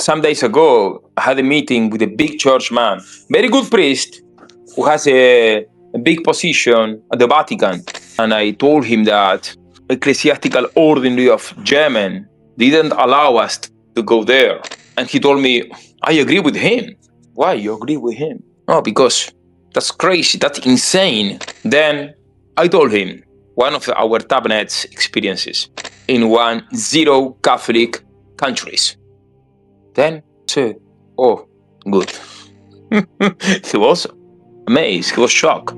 Some days ago, I had a meeting with a big church man, very good priest, who has a big position at the Vatican. And I told him that ecclesiastical ordinary of German didn't allow us to go there. And he told me, I agree with him. Why you agree with him? Oh, because that's crazy, that's insane. Then I told him one of our TavNet's experiences in one zero Catholic countries. Then said, oh, good. He was amazed, he was shocked.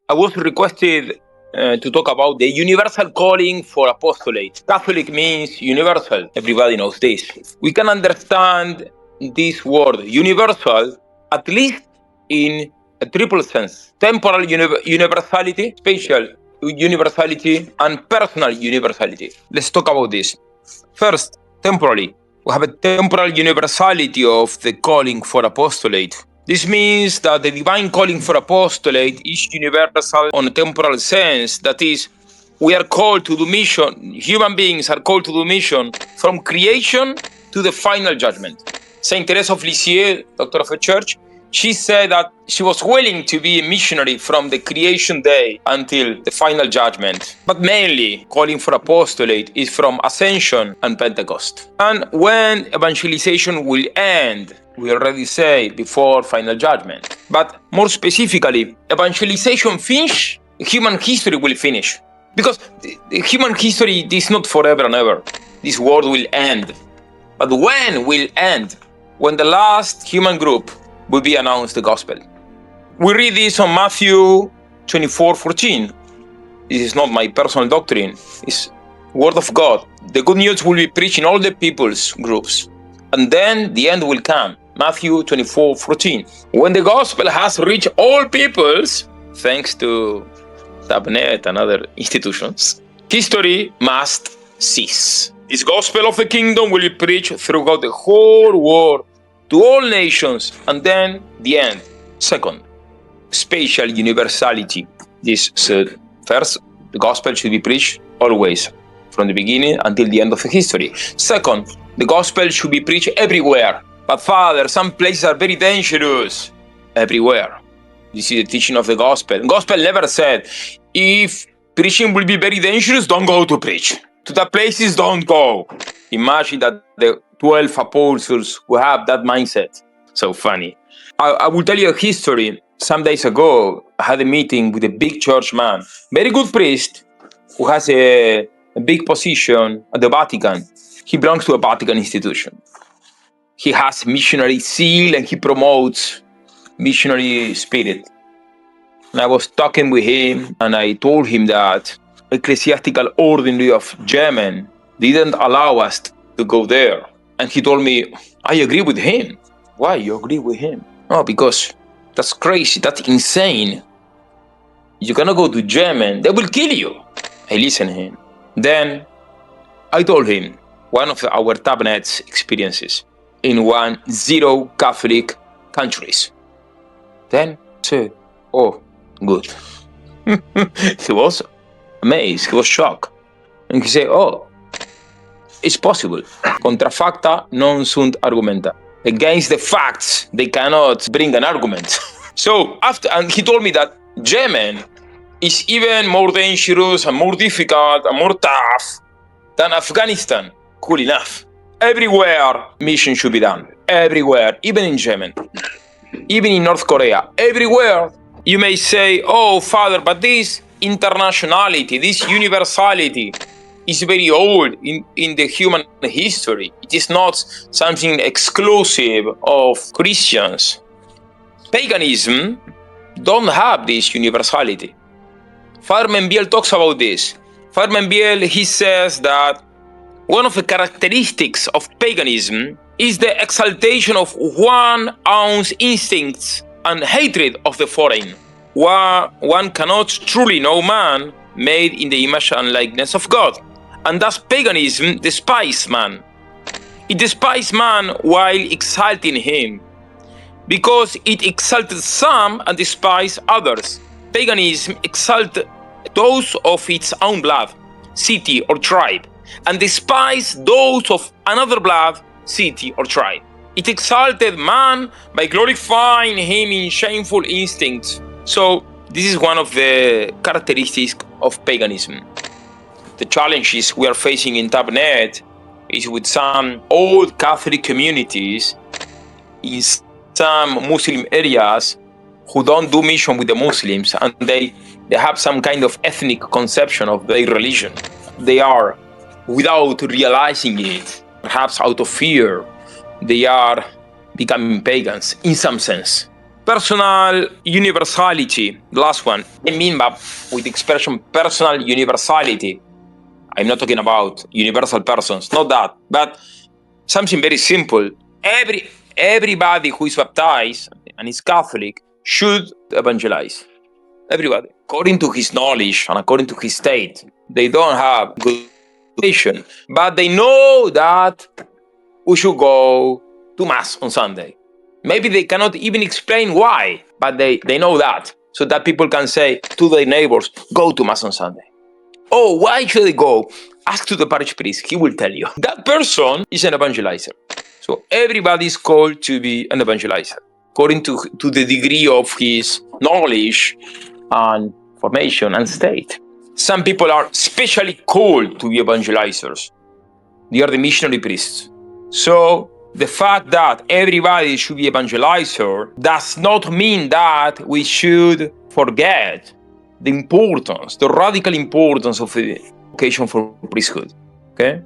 I was requested to talk about the universal calling for apostolate. Catholic means universal. Everybody knows this. We can understand this word universal at least in a triple sense: temporal universality, spatial universality, and personal universality. Let's talk about this. First, temporally. We have a temporal universality of the calling for apostolate. This means that the divine calling for apostolate is universal on a temporal sense. That is, we are called to do mission. Human beings are called to do mission from creation to the final judgment. Saint Teresa of Lisieux, doctor of the church, she said that she was willing to be a missionary from the creation day until the final judgment. But mainly, calling for apostolate is from Ascension and Pentecost. And when evangelization will end, we already say before final judgment. But more specifically, evangelization finish, human history will finish. Because the human history is not forever and ever. This world will end. But when will end? When the last human group will be announced the gospel. We read this on Matthew 24:14. This is not my personal doctrine. It's word of God. The good news will be preached in all the people's groups. And then the end will come. Matthew 24:14. When the gospel has reached all peoples, thanks to TavNet and other institutions, history must cease. This gospel of the kingdom will be preached throughout the whole world to all nations, and then the end. Second, spatial universality. This said, first, the gospel should be preached always, from the beginning until the end of the history. Second, the gospel should be preached everywhere. But Father, some places are very dangerous. Everywhere. This is the teaching of the gospel. The gospel never said, if preaching will be very dangerous, don't go to preach. To the places, don't go. Imagine that the 12 apostles who have that mindset. So funny. I will tell you a history. Some days ago, I had a meeting with a big church man, very good priest, who has a big position at the Vatican. He belongs to a Vatican institution. He has missionary zeal and he promotes missionary spirit. And I was talking with him and I told him that ecclesiastical ordinary of German didn't allow us to go there. And he told me, I agree with him. Why you agree with him? Oh, because that's crazy, that's insane. You cannot go to German, they will kill you. I listened to him. Then I told him one of our TavNet's experiences in one zero Catholic countries. Then said, oh, good. He was amazed, he was shocked. And he said, oh, it's possible. Contra facta non sunt argumenta. Against the facts, they cannot bring an argument. So and he told me that German is even more dangerous and more difficult and more tough than Afghanistan. Cool enough. Everywhere mission should be done. Everywhere, even in Yemen, even in North Korea, everywhere. You may say, oh, Father, but this internationality, this universality is very old in the human history. It is not something exclusive of Christians. Paganism don't have this universality. Father Membiel talks about this. Father Membiel, he says that one of the characteristics of paganism is the exaltation of one-ounce instincts and hatred of the foreign. One cannot truly know man made in the image and likeness of God. And thus paganism despises man. It despises man while exalting him. because it exalted some and despised others. Paganism exalted those of its own blood, city, or tribe, and despised those of another blood, city, or tribe. It exalted man by glorifying him in shameful instincts. So this is one of the characteristics of paganism. The challenges we are facing in TavNet is with some old Catholic communities in some Muslim areas who don't do mission with the Muslims, and they have some kind of ethnic conception of their religion. They are, without realizing it, perhaps out of fear, they are becoming pagans in some sense. Personal universality, last one. I mean by with the expression personal universality, I'm not talking about universal persons, not that, but something very simple. Everybody who is baptized and is Catholic should evangelize. Everybody, according to his knowledge and according to his state. They don't have good education, but they know that we should go to Mass on Sunday. Maybe they cannot even explain why, but they know that, so that people can say to their neighbors, go to Mass on Sunday. Oh, why should they go? Ask to the parish priest, he will tell you. That person is an evangelizer. So everybody is called to be an evangelizer, according to the degree of his knowledge and formation and state. Some people are specially called to be evangelizers. They are the missionary priests. So the fact that everybody should be evangelizer does not mean that we should forget the importance, the radical importance of the vocation for priesthood. Okay?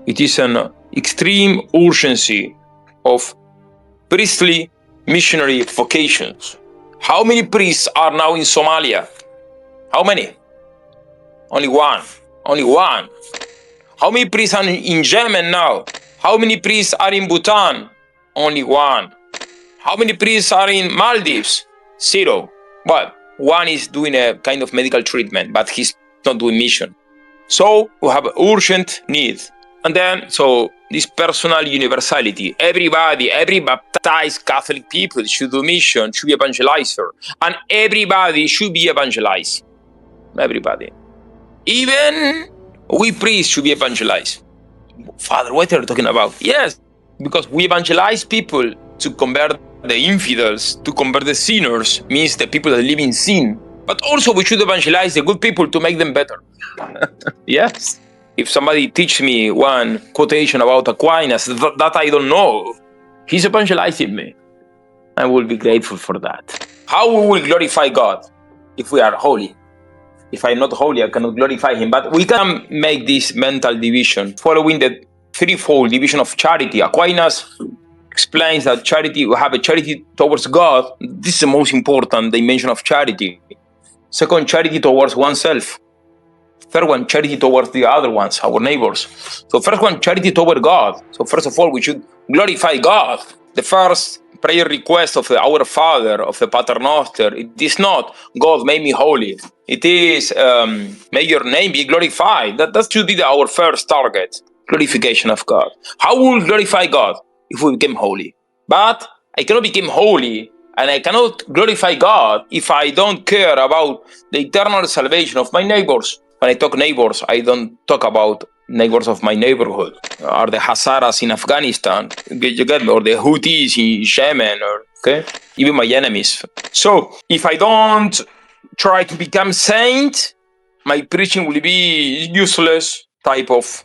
It is an extreme urgency of priestly missionary vocations. How many priests are now in Somalia? How many? Only one. Only one. How many priests are in Yemen now? How many priests are in Bhutan? Only one. How many priests are in Maldives? 0. Well, one is doing a kind of medical treatment, but he's not doing mission. So we have urgent need. And then, so this personal universality, everybody, every baptized Catholic people should do mission, should be evangelizer, and everybody should be evangelized. Everybody. Even we priests should be evangelized. Father, what are you talking about? Yes, because we evangelize people to convert the infidels, to convert the sinners, means the people that live in sin. But also we should evangelize the good people to make them better. Yes. If somebody teach me one quotation about Aquinas that I don't know, he's evangelizing me. I will be grateful for that. How we will glorify God if we are holy? If I'm not holy, I cannot glorify him. But we can make this mental division following the threefold division of charity. Aquinas explains that charity, we have a charity towards God. This is the most important dimension of charity. Second, charity towards oneself. Third one, charity towards the other ones, our neighbors. So first one, charity toward God. So first of all, we should glorify God. The first prayer request of our Father, of the Pater Noster, it is not, God, make me holy. It is, may your name be glorified. That should be our first target, glorification of God. How will we glorify God? If we become holy. But I cannot become holy and I cannot glorify God if I don't care about the eternal salvation of my neighbors. When I talk neighbors, I don't talk about neighbors of my neighborhood, or the Hazaras in Afghanistan, you get me, or the Houthis in Yemen, or okay, even my enemies. So if I don't try to become saint, my preaching will be useless type of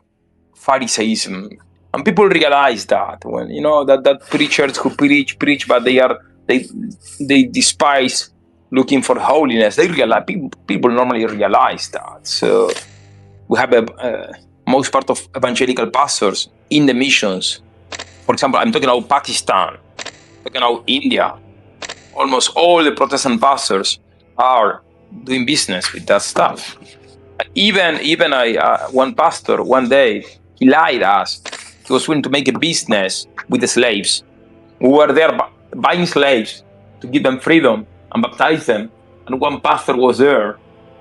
Pharisaism. And people realize that when that preachers who preach, but they despise looking for holiness. They realize people normally realize that. So we have most part of evangelical pastors in the missions. For example, I'm talking about Pakistan, talking about India. Almost all the Protestant pastors are doing business with that stuff. Even one pastor one day he lied us. He was willing to make a business with the slaves. We were there buying slaves to give them freedom and baptize them. And one pastor was there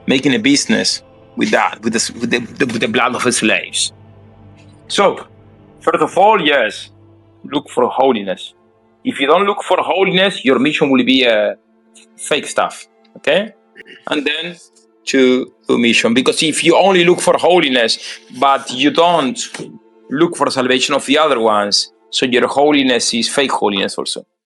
making a business with that, with the blood of the slaves. So, first of all, yes, look for holiness. If you don't look for holiness, your mission will be fake stuff. Okay? And then to mission. Because if you only look for holiness, but you don't look for salvation of the other ones, so your holiness is fake holiness also.